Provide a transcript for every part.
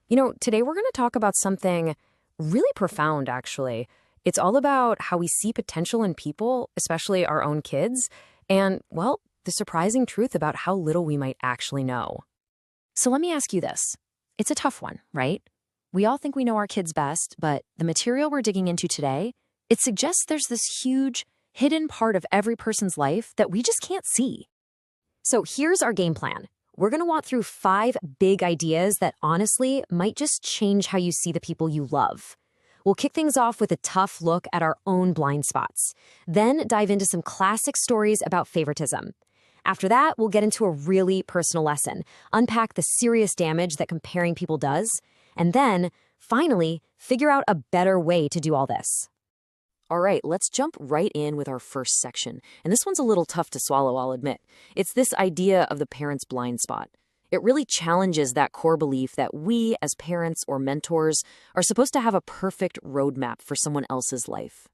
Today we're going to talk about something really profound, actually. It's all about how we see potential in people, especially our own kids, and, well, the surprising truth about how little we might actually know. So let me ask you this. It's a tough one, right? We all think we know our kids best, but the material we're digging into today, it suggests there's this huge, hidden part of every person's life that we just can't see. So here's our game plan. We're going to walk through 5 big ideas that honestly might just change how you see the people you love. We'll kick things off with a tough look at our own blind spots, then dive into some classic stories about favoritism. After that, we'll get into a really personal lesson, unpack the serious damage that comparing people does, and then, finally, figure out a better way to do all this. All right, let's jump right in with our first section. And this one's a little tough to swallow, I'll admit. It's this idea of the parent's blind spot. It really challenges that core belief that we, as parents or mentors, are supposed to have a perfect roadmap for someone else's life.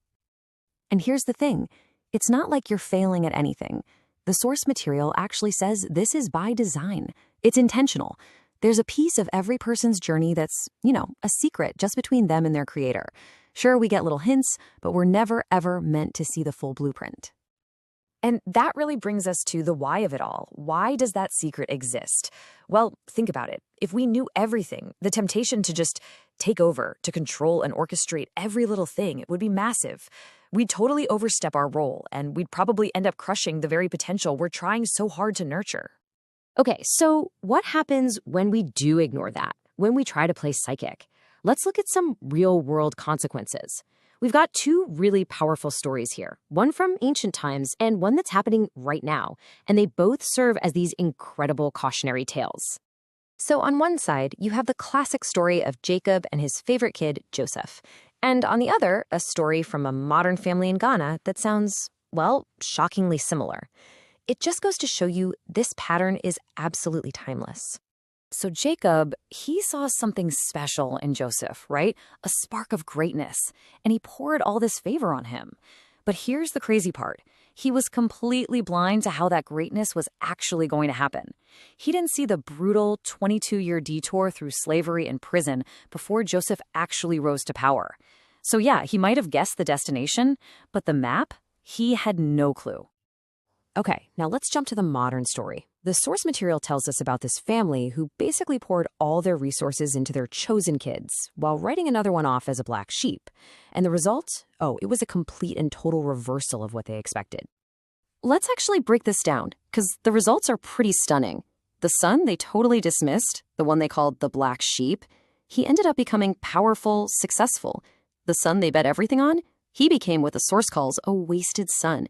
And here's the thing. It's not like you're failing at anything. The source material actually says this is by design. It's intentional. There's a piece of every person's journey that's, a secret just between them and their creator. Sure, we get little hints, but we're never, ever meant to see the full blueprint. And that really brings us to the why of it all. Why does that secret exist? Well, think about it. If we knew everything, the temptation to just take over, to control and orchestrate every little thing, would be massive. We'd totally overstep our role, and we'd probably end up crushing the very potential we're trying so hard to nurture. Okay, so what happens when we do ignore that, when we try to play psychic? Let's look at some real-world consequences. We've got 2 really powerful stories here, one from ancient times and one that's happening right now, and they both serve as these incredible cautionary tales. So on one side, you have the classic story of Jacob and his favorite kid, Joseph, and on the other, a story from a modern family in Ghana that sounds, well, shockingly similar. It just goes to show you this pattern is absolutely timeless. So Jacob, he saw something special in Joseph, right? A spark of greatness, and he poured all this favor on him. But here's the crazy part. He was completely blind to how that greatness was actually going to happen. He didn't see the brutal 22-year detour through slavery and prison before Joseph actually rose to power. So yeah, he might have guessed the destination, but the map, he had no clue. Okay, now let's jump to the modern story. The source material tells us about this family who basically poured all their resources into their chosen kids while writing another one off as a black sheep. And the result? Oh, it was a complete and total reversal of what they expected. Let's actually break this down, because the results are pretty stunning. The son they totally dismissed, the one they called the black sheep, he ended up becoming powerful, successful. The son they bet everything on, he became what the source calls a wasted son.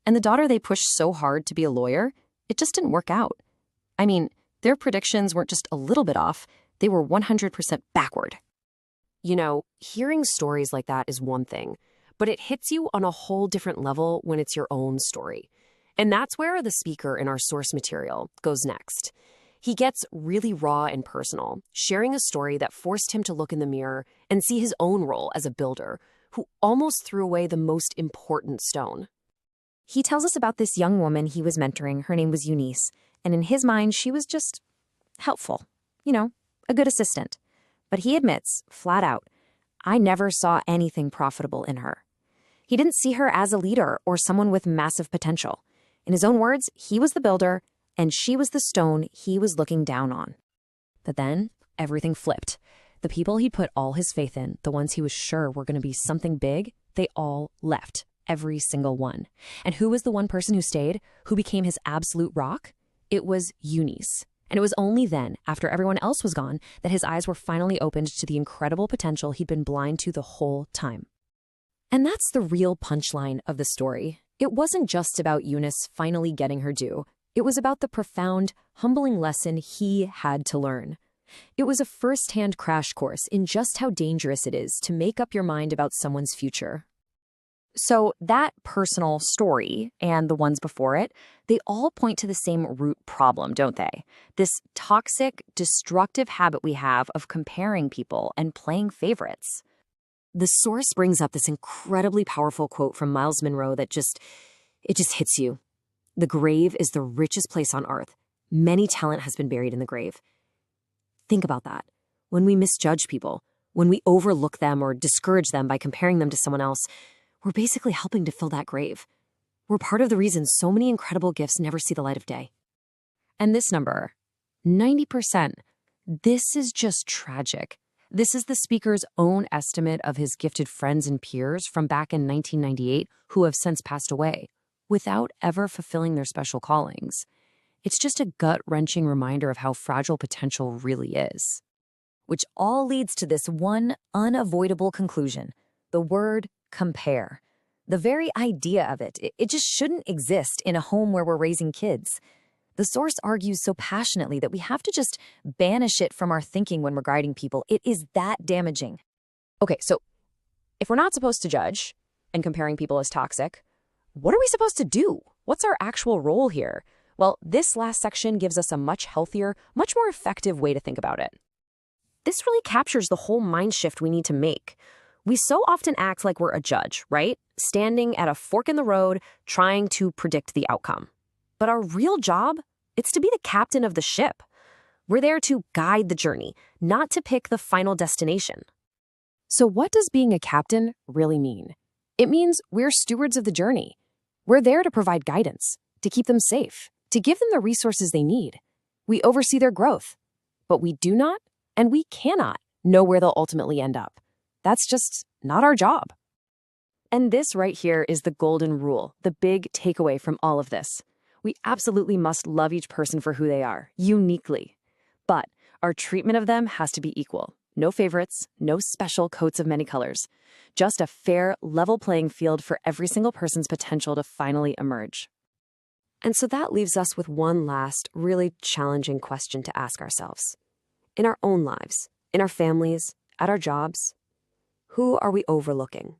And the daughter they pushed so hard to be a lawyer, it just didn't work out. I mean, their predictions weren't just a little bit off, they were 100% backward. Hearing stories like that is one thing, but it hits you on a whole different level when it's your own story. And that's where the speaker in our source material goes next. He gets really raw and personal, sharing a story that forced him to look in the mirror and see his own role as a builder who almost threw away the most important stone. He tells us about this young woman he was mentoring. Her name was Eunice, and in his mind, she was just helpful, a good assistant. But he admits, flat out, I never saw anything profitable in her. He didn't see her as a leader or someone with massive potential. In his own words, he was the builder, and she was the stone he was looking down on. But then, everything flipped. The people he put all his faith in, the ones he was sure were going to be something big, they all left. Every single one. And who was the one person who stayed, who became his absolute rock? It was Eunice. And it was only then, after everyone else was gone, that his eyes were finally opened to the incredible potential he'd been blind to the whole time. And that's the real punchline of the story. It wasn't just about Eunice finally getting her due. It was about the profound, humbling lesson he had to learn. It was a first-hand crash course in just how dangerous it is to make up your mind about someone's future. So that personal story and the ones before it, they all point to the same root problem, don't they? This toxic, destructive habit we have of comparing people and playing favorites. The source brings up this incredibly powerful quote from Miles Monroe that just hits you. The grave is the richest place on earth. Many talent has been buried in the grave. Think about that. When we misjudge people, when we overlook them or discourage them by comparing them to someone else, we're basically helping to fill that grave. We're part of the reason so many incredible gifts never see the light of day. And this number, 90%, this is just tragic. This is the speaker's own estimate of his gifted friends and peers from back in 1998 who have since passed away, without ever fulfilling their special callings. It's just a gut-wrenching reminder of how fragile potential really is. Which all leads to this one unavoidable conclusion: the word compare. The very idea of it just shouldn't exist in a home where we're raising kids. The source argues so passionately that we have to just banish it from our thinking when we're guiding people. It is that damaging. Okay, so if we're not supposed to judge and comparing people as toxic, what are we supposed to do? What's our actual role here? Well, this last section gives us a much healthier, much more effective way to think about it. This really captures the whole mind shift we need to make. We so often act like we're a judge, right? Standing at a fork in the road, trying to predict the outcome. But our real job, it's to be the captain of the ship. We're there to guide the journey, not to pick the final destination. So what does being a captain really mean? It means we're stewards of the journey. We're there to provide guidance, to keep them safe, to give them the resources they need. We oversee their growth, but we do not, and we cannot know where they'll ultimately end up. That's just not our job. And this right here is the golden rule, the big takeaway from all of this. We absolutely must love each person for who they are, uniquely. But our treatment of them has to be equal. No favorites, no special coats of many colors. Just a fair, level playing field for every single person's potential to finally emerge. And so that leaves us with one last, really challenging question to ask ourselves. In our own lives, in our families, at our jobs, who are we overlooking?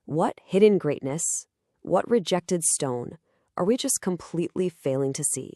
What hidden greatness, what rejected stone are we just completely failing to see?